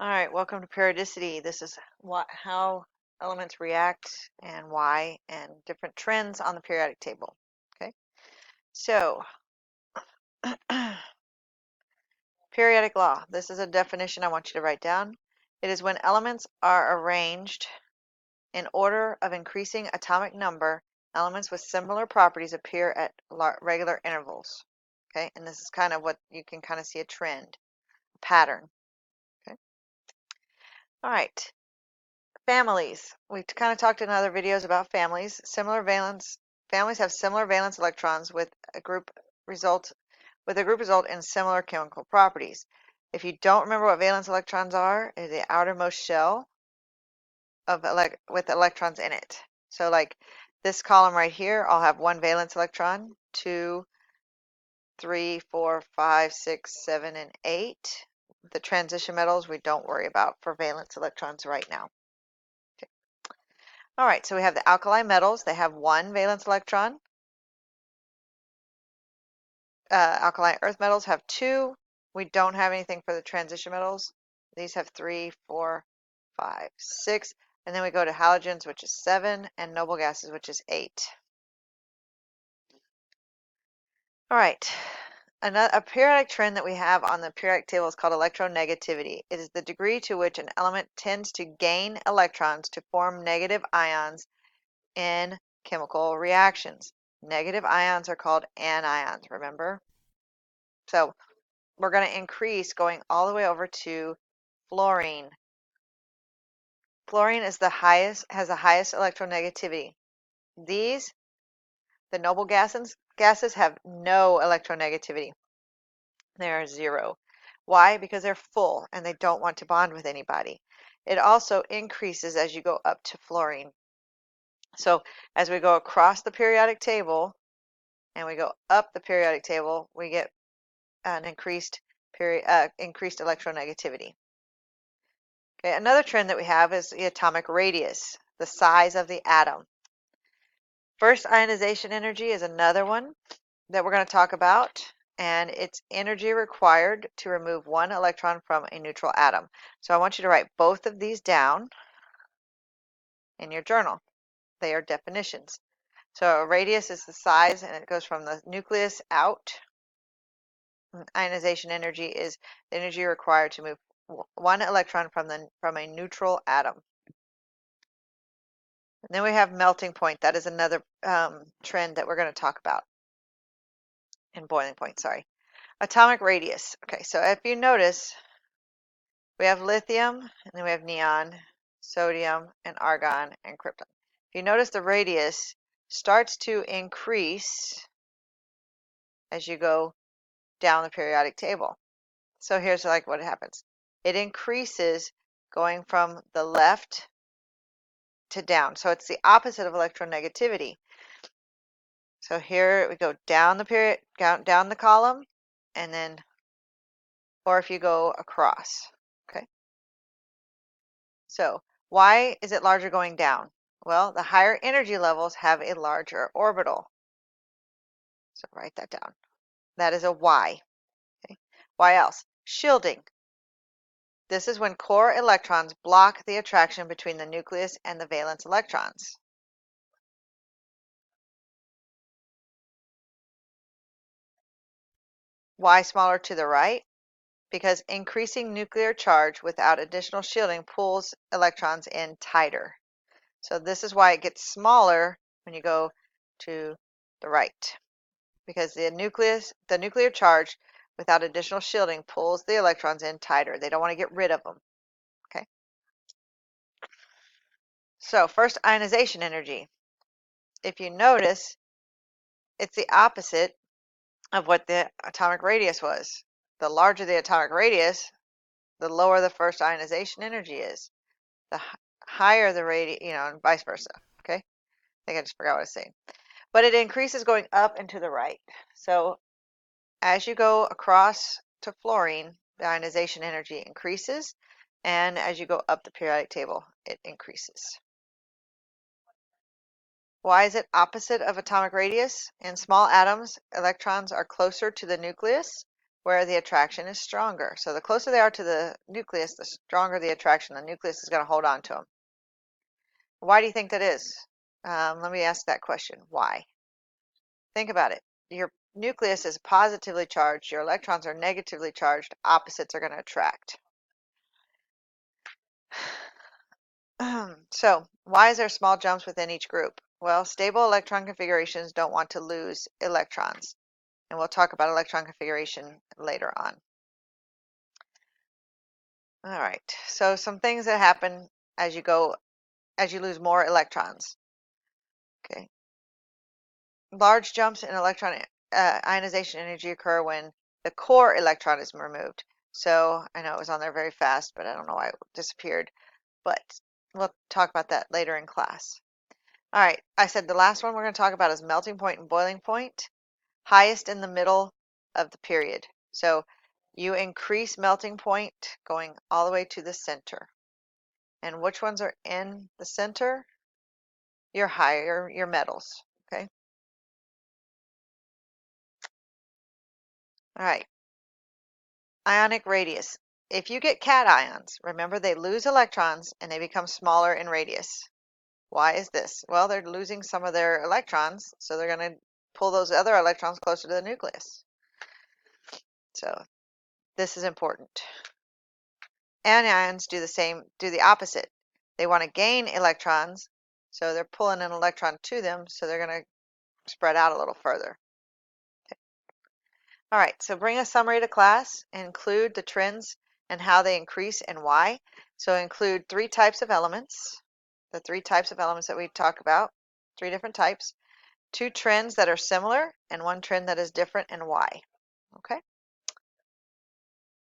All right, welcome to periodicity. This is how elements react and why, and different trends on the periodic table. Okay, so periodic law. This is a definition I want you to write down. It is when elements are arranged in order of increasing atomic number, elements with similar properties appear at regular intervals. Okay, and this is kind of what you can kind of see a trend, a pattern. Okay, all right. Families. We've kind of talked in other videos about families. Families have similar valence electrons with a group result in similar chemical properties. If you don't remember what valence electrons are, it's the outermost shell of with electrons in it. So like this column right here, I'll have one valence electron, 2, 3, 4, 5, 6, 7, and 8. The transition metals we don't worry about for valence electrons right now. All right, so we have the alkali metals. They have one valence electron. Alkali earth metals have two. We don't have anything for the transition metals. These have 3, 4, 5, 6. And then we go to halogens, which is 7, and noble gases, which is 8. All right, a periodic trend that we have on the periodic table is called electronegativity. It is the degree to which an element tends to gain electrons to form negative ions in chemical reactions. Negative ions are called anions, remember? So we're going to increase going all the way over to fluorine. Fluorine is has the highest electronegativity. The noble gases have no electronegativity. They are 0. Why? Because they're full and they don't want to bond with anybody. It also increases as you go up to fluorine. So as we go across the periodic table and we go up the periodic table, we get an increased electronegativity. Okay, another trend that we have is the atomic radius, the size of the atom. First ionization energy is another one that we're going to talk about, and it's energy required to remove one electron from a neutral atom. So I want you to write both of these down in your journal. They are definitions. So a radius is the size, and it goes from the nucleus out. Ionization energy is the energy required to move one electron from a neutral atom. And then we have melting point. That is another trend that we're going to talk about. And boiling point, sorry. Atomic radius. Okay, so if you notice, we have lithium, and then we have neon, sodium, and argon, and krypton. If you notice, the radius starts to increase as you go down the periodic table. So here's like what happens. It increases going from the left to down. So it's the opposite of electronegativity. So here we go down the column, and then, or if you go across, okay? So why is it larger going down? Well, the higher energy levels have a larger orbital. So write that down. That is a Y. Okay? Why else? Shielding. This is when core electrons block the attraction between the nucleus and the valence electrons. Why smaller to the right? Because increasing nuclear charge without additional shielding pulls electrons in tighter. So this is why it gets smaller when you go to the right, because the nuclear charge without additional shielding pulls the electrons in tighter. They don't want to get rid of them. Okay. So first, ionization energy. If you notice, it's the opposite of what the atomic radius was. The larger the atomic radius, the lower the first ionization energy is. The higher the radius, and vice versa. Okay. I think I just forgot what I was saying. But it increases going up and to the right. So as you go across to fluorine, the ionization energy increases, and as you go up the periodic table, it increases. Why is it opposite of atomic radius? In small atoms, electrons are closer to the nucleus, where the attraction is stronger. So the closer they are to the nucleus, the stronger the attraction. The nucleus is going to hold on to them. Why do you think that is? Let me ask that question. Why? Think about it. Your nucleus is positively charged. Your electrons are negatively charged. Opposites are going to attract. So why is there small jumps within each group? Well, stable electron configurations don't want to lose electrons. And we'll talk about electron configuration later on. All right, so some things that happen as you lose more electrons. Okay, large jumps in electron ionization energy occur when the core electron is removed. So I know it was on there very fast, but I don't know why it disappeared. But we'll talk about that later in class. All right, I said the last one we're going to talk about is melting point and boiling point, highest in the middle of the period. So you increase melting point going all the way to the center. And which ones are in the center? Your metals, okay? All right, ionic radius. If you get cations, remember they lose electrons and they become smaller in radius. Why is this? Well, they're losing some of their electrons, so they're going to pull those other electrons closer to the nucleus. So this is important. Anions do the opposite. They want to gain electrons, so they're pulling an electron to them, so they're going to spread out a little further. All right, so bring a summary to class, include the trends and how they increase and why. So include three types of elements, the three types of elements that we talk about, three different types, two trends that are similar, and one trend that is different and why. Okay?